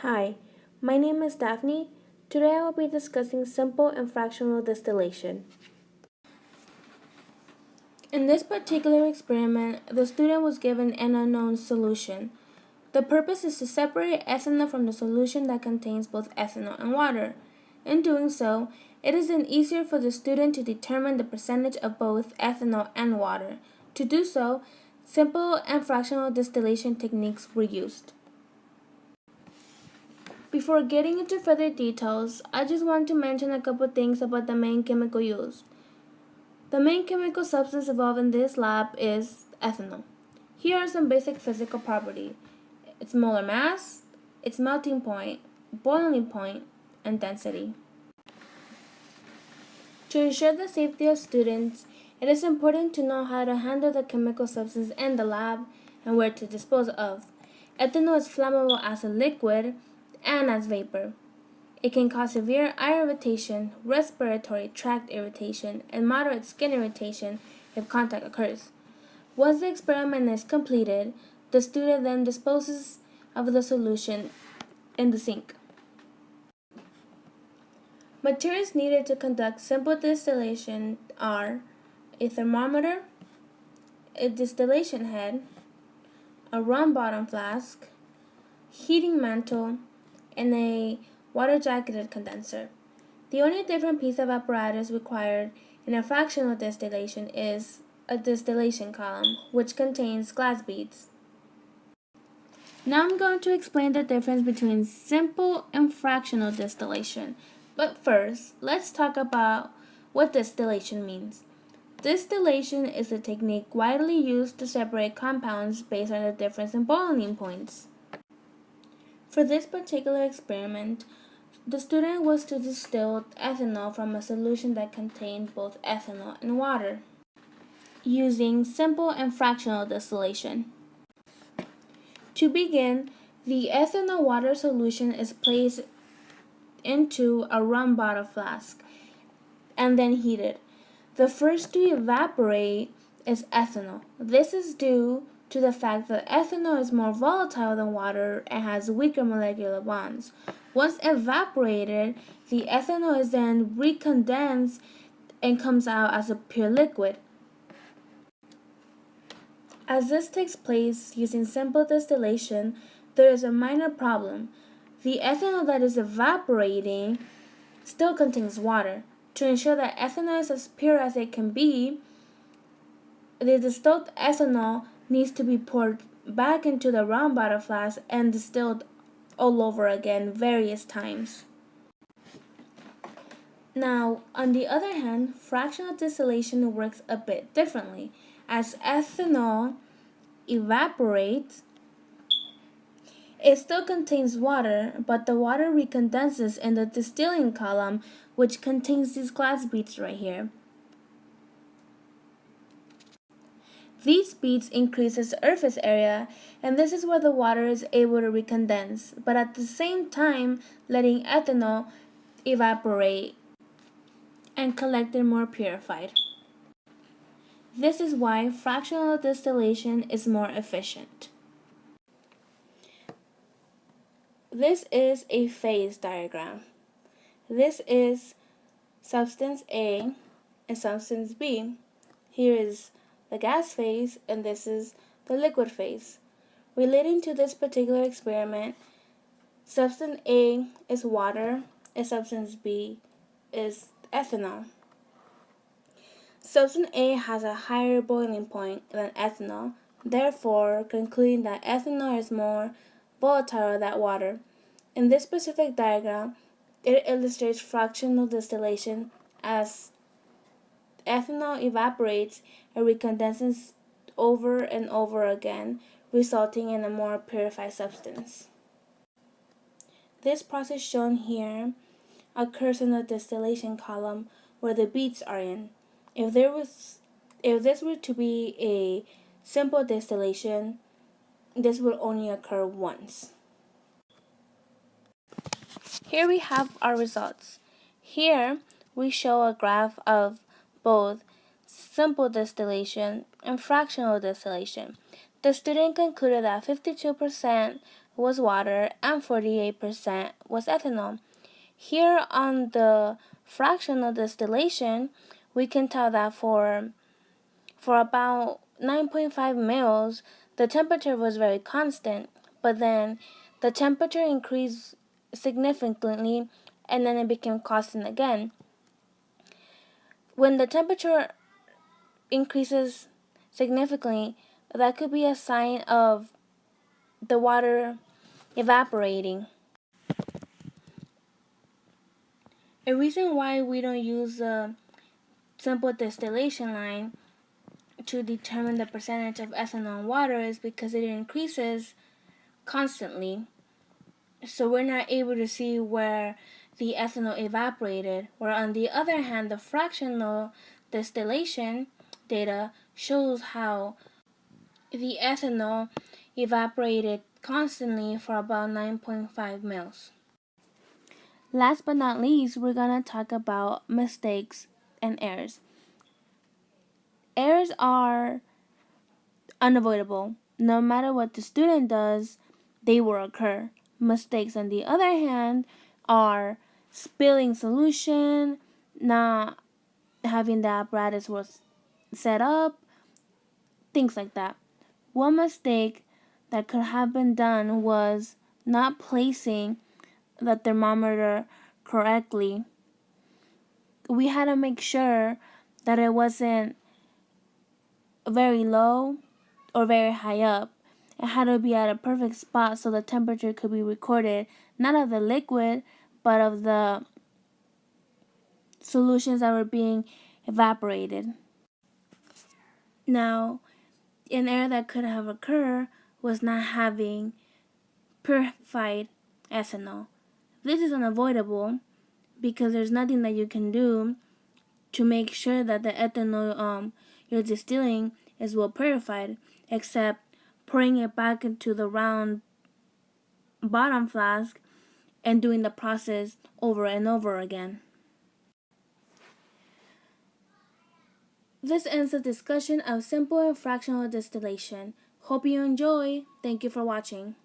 Hi, my name is Daphne. Today I will be discussing simple and fractional distillation. In this particular experiment, the student was given an unknown solution. The purpose is to separate ethanol from the solution that contains both ethanol and water. In doing so, it is then easier for the student to determine the percentage of both ethanol and water. To do so, simple and fractional distillation techniques were used. Before getting into further details, I just want to mention a couple things about the main chemical used. The main chemical substance involved in this lab is ethanol. Here are some basic physical properties: its molar mass, its melting point, boiling point, and density. To ensure the safety of students, it is important to know how to handle the chemical substance in the lab and where to dispose of. Ethanol is flammable as a liquid and as vapor. It can cause severe eye irritation, respiratory tract irritation, and moderate skin irritation if contact occurs. Once the experiment is completed, the student then disposes of the solution in the sink. Materials needed to conduct simple distillation are a thermometer, a distillation head, a rum bottom flask, heating mantle, and a water jacketed condenser. The only different piece of apparatus required in a fractional distillation is a distillation column, which contains glass beads. Now I'm going to explain the difference between simple and fractional distillation. But first, let's talk about what distillation means. Distillation is a technique widely used to separate compounds based on the difference in boiling points. For this particular experiment, the student was to distill ethanol from a solution that contained both ethanol and water, using simple and fractional distillation. To begin, the ethanol water solution is placed into a rum bottle flask and then heated. The first to evaporate is ethanol. This is due to the fact that ethanol is more volatile than water and has weaker molecular bonds. Once evaporated, the ethanol is then recondensed and comes out as a pure liquid. As this takes place using simple distillation, there is a minor problem. The ethanol that is evaporating still contains water. To ensure that ethanol is as pure as it can be, the distilled ethanol needs to be poured back into the rum bottle flask and distilled all over again various times. Now, on the other hand, fractional distillation works a bit differently. As ethanol evaporates, it still contains water, but the water recondenses in the distilling column, which contains these glass beads right here. These beads increase the surface area, and this is where the water is able to recondense, but at the same time letting ethanol evaporate and collect it more purified. This is why fractional distillation is more efficient. This is a phase diagram. This is substance A and substance B. Here is the gas phase, and this is the liquid phase. Relating to this particular experiment, substance A is water and substance B is ethanol. Substance A has a higher boiling point than ethanol, therefore concluding that ethanol is more volatile than water. In this specific diagram, it illustrates fractional distillation as ethanol evaporates and recondenses over and over again, resulting in a more purified substance. This process shown here occurs in the distillation column where the beads are in. If this were to be a simple distillation, this would only occur once. Here we have our results. Here we show a graph of both simple distillation and fractional distillation. The student concluded that 52% was water and 48% was ethanol. Here on the fractional distillation, we can tell that for about 9.5 mils, the temperature was very constant, but then the temperature increased significantly and then it became constant again. When the temperature increases significantly, that could be a sign of the water evaporating. A reason why we don't use a simple distillation line to determine the percentage of ethanol in water is because it increases constantly. So we're not able to see where the ethanol evaporated. Where on the other hand, the fractional distillation data shows how the ethanol evaporated constantly for about 9.5 mils. Last but not least, we're going to talk about mistakes and errors. Errors are unavoidable. No matter what the student does, they will occur. Mistakes, on the other hand, are spilling solution, not having the apparatus was set up, things like that. One mistake that could have been done was not placing the thermometer correctly. We had to make sure that it wasn't very low or very high up. It had to be at a perfect spot so the temperature could be recorded, not of the liquid, but of the solutions that were being evaporated. Now, an error that could have occurred was not having purified ethanol. This is unavoidable because there's nothing that you can do to make sure that the ethanol you're distilling is well purified, except pouring it back into the round bottom flask and doing the process over and over again. This ends the discussion of simple and fractional distillation. Hope you enjoy. Thank you for watching.